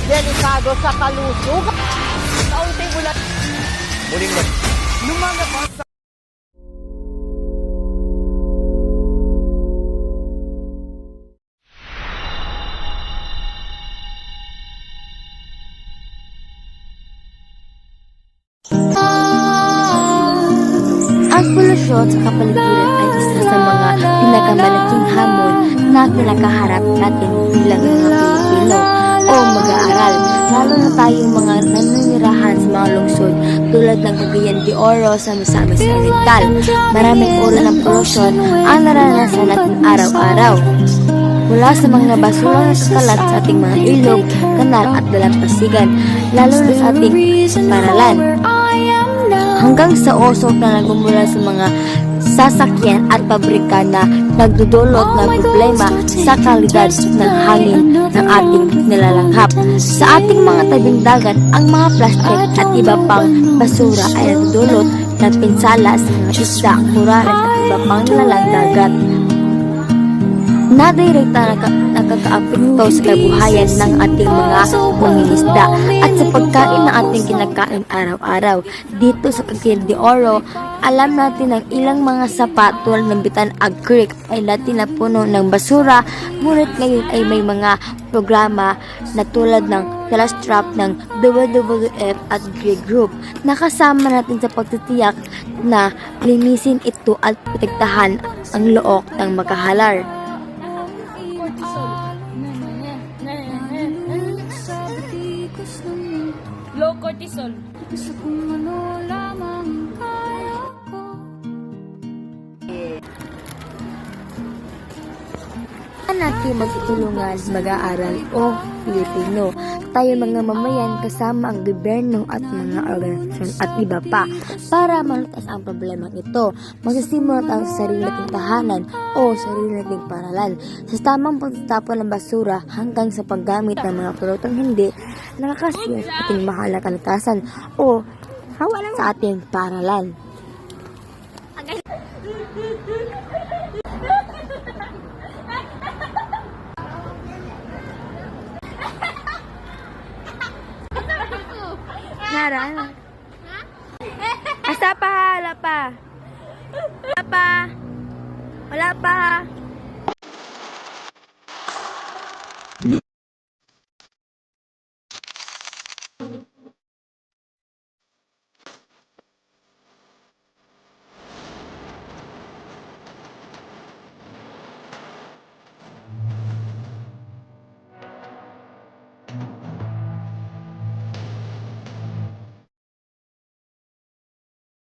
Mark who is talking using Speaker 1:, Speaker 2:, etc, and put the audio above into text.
Speaker 1: delikado sa kalusugan. Kaunti mula
Speaker 2: Muling
Speaker 1: lumalabas sa
Speaker 3: Ang polusyon sa kapaligiran ay isa sa mga pinakamalaking hamon na kinakaharap natin bilang mga Pilipino o mag-aaral, lalo na tayong mga nanunirahan sa mga lungsod tulad ng Cagayan de Oro sa Misamis Oriental. Maraming uri ng polusyon ang naranasan natin araw-araw. Mula sa mga basura na kakalat sa ating mga ilog, kanal at dalampasigan, lalo na sa ating paralan, hanggang sa usok na nagmumula sa mga sasakyan at pabrika na nagdudulot ng problema sa kalidad ng hangin ng ating nilalanghap. Sa ating mga tabing dagat, ang mga plastik at iba pang basura ay nagdudulot ng pinsala sa mga isda, kurares at iba pang nilalang dagat na direkta nakakaapekto sa kabuhayan ng ating mga mangingisda at sa pagkain na ating kinakain araw-araw. Dito sa Cagayan de Oro, alam natin ang ilang mga sapa tulad ng Bitan-Ag Creek ay dati na puno ng basura, ngunit ngayon ay may mga programa na tulad ng Trust Trap ng WWF at Grey Group na kasama natin sa pagtitiyak na linisin ito at protektahan ang look ng makahalar.
Speaker 4: Low cortisol.
Speaker 3: Natin magtutulungan mag-aaral o Pilipino. Tayo mga mamayan kasama ang gobyerno at mga organisasyon at iba pa para malutas ang problemang ito. Magsisimula tayo sa sarili nating tahanan o sarili nating paralan sa tamang pagtatapon ng basura hanggang sa paggamit ng mga produktong hindi nakakasya sa ating mahal na kalikasan o sa ating paralan. Nara. Asa pa? Wala pa. Wala pa. Wala pa.